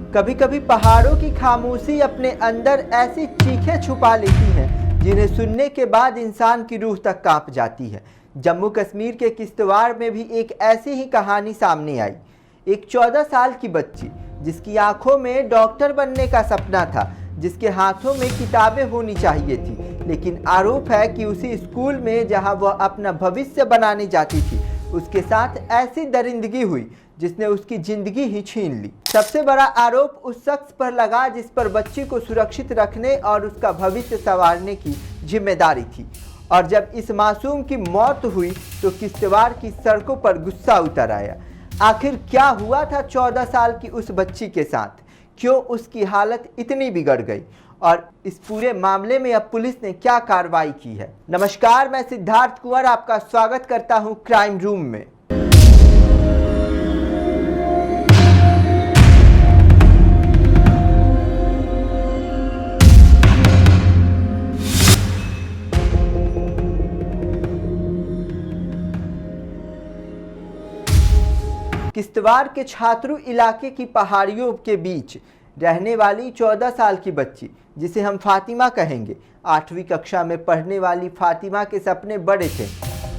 कभी कभी पहाड़ों की खामोशी अपने अंदर ऐसी चीखें छुपा लेती हैं जिन्हें सुनने के बाद इंसान की रूह तक कांप जाती है। जम्मू कश्मीर के किश्तवाड़ में भी एक ऐसी ही कहानी सामने आई। एक 14 साल की बच्ची जिसकी आंखों में डॉक्टर बनने का सपना था, जिसके हाथों में किताबें होनी चाहिए थी, लेकिन आरोप है कि उसी स्कूल में जहां वह अपना भविष्य बनाने जाती थी, उसके साथ ऐसी दरिंदगी हुई जिसने उसकी जिंदगी ही छीन ली। सबसे बड़ा आरोप उस शख्स पर लगा जिस पर बच्ची को सुरक्षित रखने और उसका भविष्य संवारने की जिम्मेदारी थी। और जब इस मासूम की मौत हुई तो किश्तवाड़ की सड़कों पर गुस्सा उतर आया। आखिर क्या हुआ था 14 साल की उस बच्ची के साथ? क्यों उसकी हालत इतनी बिगड़ गई? और इस पूरे मामले में अब पुलिस ने क्या कार्रवाई की है? नमस्कार, मैं सिद्धार्थ कुंवर आपका स्वागत करता हूं क्राइम रूम में। किश्तवाड़ के छात्रु इलाके की पहाड़ियों के बीच रहने वाली 14 साल की बच्ची, जिसे हम फातिमा कहेंगे, 8वीं कक्षा में पढ़ने वाली फातिमा के सपने बड़े थे।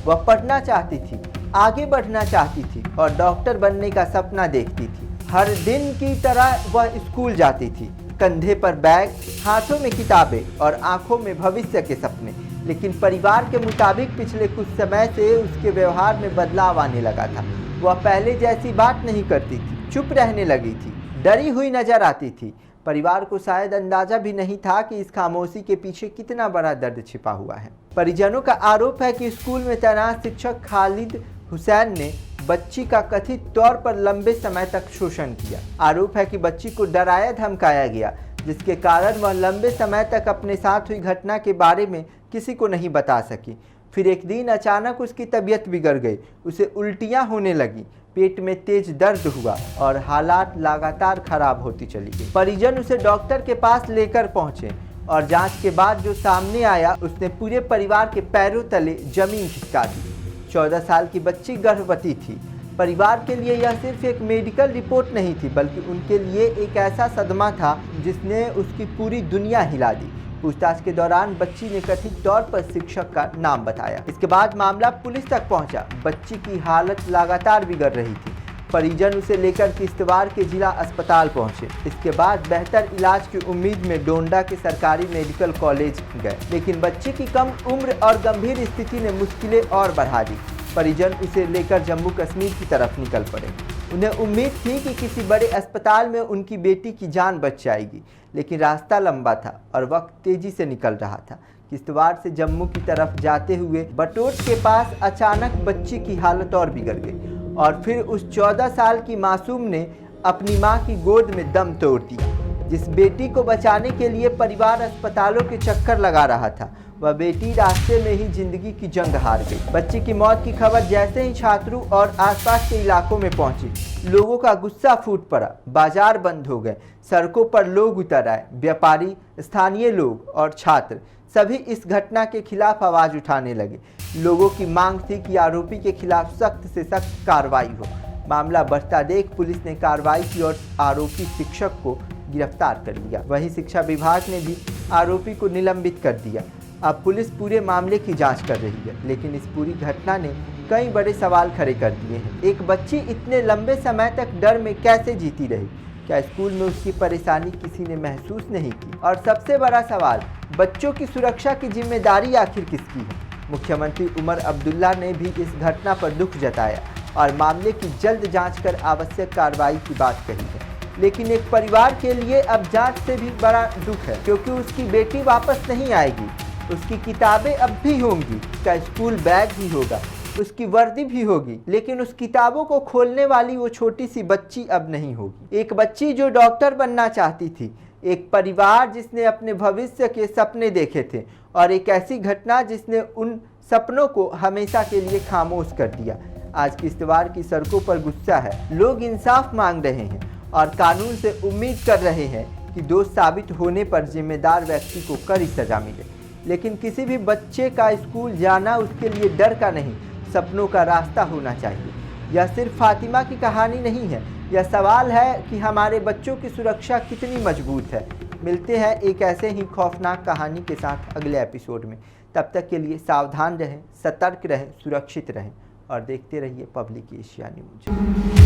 वह पढ़ना चाहती थी, आगे बढ़ना चाहती थी और डॉक्टर बनने का सपना देखती थी। हर दिन की तरह वह स्कूल जाती थी, कंधे पर बैग, हाथों में किताबें और आंखों में भविष्य के सपने। लेकिन परिवार के मुताबिक पिछले कुछ समय से उसके व्यवहार में बदलाव आने लगा था। वह पहले जैसी बात नहीं करती थी, चुप रहने लगी थी, डरी हुई नजर आती थी। परिवार को शायद अंदाजा भी नहीं था कि इस खामोशी के पीछे कितना बड़ा दर्द छिपा हुआ है। परिजनों का आरोप है कि स्कूल में तैनात शिक्षक खालिद हुसैन ने बच्ची का कथित तौर पर लंबे समय तक शोषण किया। आरोप है कि बच्ची को डराया धमकाया गया, जिसके कारण वह लंबे समय तक अपने साथ हुई घटना के बारे में किसी को नहीं बता सकी। फिर एक दिन अचानक उसकी तबीयत बिगड़ गई, उसे उल्टियां होने लगी, पेट में तेज दर्द हुआ और हालात लगातार खराब होती चली गई। परिजन उसे डॉक्टर के पास लेकर पहुंचे और जांच के बाद जो सामने आया उसने पूरे परिवार के पैरों तले जमीन खिसका दी। 14 साल की बच्ची गर्भवती थी। परिवार के लिए यह सिर्फ एक मेडिकल रिपोर्ट नहीं थी, बल्कि उनके लिए एक ऐसा सदमा था जिसने उसकी पूरी दुनिया हिला दी। पूछताछ के दौरान बच्ची ने कथित तौर पर शिक्षक का नाम बताया। इसके बाद मामला पुलिस तक पहुंचा। बच्ची की हालत लगातार बिगड़ रही थी। परिजन उसे लेकर किश्तवाड़ के जिला अस्पताल पहुंचे। इसके बाद बेहतर इलाज की उम्मीद में डोंडा के सरकारी मेडिकल कॉलेज गए, लेकिन बच्ची की कम उम्र और गंभीर स्थिति ने मुश्किलें और बढ़ा दी। परिजन उसे लेकर जम्मू कश्मीर की तरफ निकल पड़े। उन्हें उम्मीद थी कि किसी बड़े अस्पताल में उनकी बेटी की जान बच जाएगी, लेकिन रास्ता लंबा था और वक्त तेजी से निकल रहा था। किश्तवाड़ से जम्मू की तरफ जाते हुए बटोट के पास अचानक बच्ची की हालत और बिगड़ गई और फिर उस 14 साल की मासूम ने अपनी मां की गोद में दम तोड़ दिया। जिस बेटी को बचाने के लिए परिवार अस्पतालों के चक्कर लगा रहा था, वह बेटी रास्ते में ही जिंदगी की जंग हार गई। बच्ची की मौत की खबर जैसे ही छात्रों और आसपास के इलाकों में पहुंची, लोगों का गुस्सा फूट पड़ा। बाजार बंद हो गए, सड़कों पर लोग उतर आए। व्यापारी, स्थानीय लोग और छात्र सभी इस घटना के खिलाफ आवाज उठाने लगे। लोगों की मांग थी कि आरोपी के खिलाफ सख्त से सख्त कार्रवाई हो। मामला बढ़ता देख पुलिस ने कार्रवाई की और आरोपी शिक्षक को गिरफ्तार कर लिया। वहीं शिक्षा विभाग ने भी आरोपी को निलंबित कर दिया। अब पुलिस पूरे मामले की जांच कर रही है, लेकिन इस पूरी घटना ने कई बड़े सवाल खड़े कर दिए हैं। एक बच्ची इतने लंबे समय तक डर में कैसे जीती रही? क्या स्कूल में उसकी परेशानी किसी ने महसूस नहीं की? और सबसे बड़ा सवाल, बच्चों की सुरक्षा की जिम्मेदारी आखिर किसकी है? मुख्यमंत्री उमर अब्दुल्ला ने भी इस घटना पर दुख जताया और मामले की जल्द जांच कर आवश्यक कार्रवाई की बात कही है। लेकिन एक परिवार के लिए अब जांच से भी बड़ा दुख है, क्योंकि उसकी बेटी वापस नहीं आएगी। उसकी किताबें अब भी होंगी, उसका स्कूल बैग भी होगा, उसकी वर्दी भी होगी, लेकिन उस किताबों को खोलने वाली वो छोटी सी बच्ची अब नहीं होगी। एक बच्ची जो डॉक्टर बनना चाहती थी, एक परिवार जिसने अपने भविष्य के सपने देखे थे, और एक ऐसी घटना जिसने उन सपनों को हमेशा के लिए खामोश कर दिया। आज किश्तवाड़ की सड़कों पर गुस्सा है। लोग इंसाफ मांग रहे हैं और कानून से उम्मीद कर रहे हैं कि दोष साबित होने पर जिम्मेदार व्यक्ति को कड़ी सजा मिले। लेकिन किसी भी बच्चे का स्कूल जाना उसके लिए डर का नहीं, सपनों का रास्ता होना चाहिए। यह सिर्फ फातिमा की कहानी नहीं है, यह सवाल है कि हमारे बच्चों की सुरक्षा कितनी मजबूत है। मिलते हैं एक ऐसे ही खौफनाक कहानी के साथ अगले एपिसोड में। तब तक के लिए सावधान रहें, सतर्क रहें, सुरक्षित रहें और देखते रहिए पब्लिक एशिया न्यूज।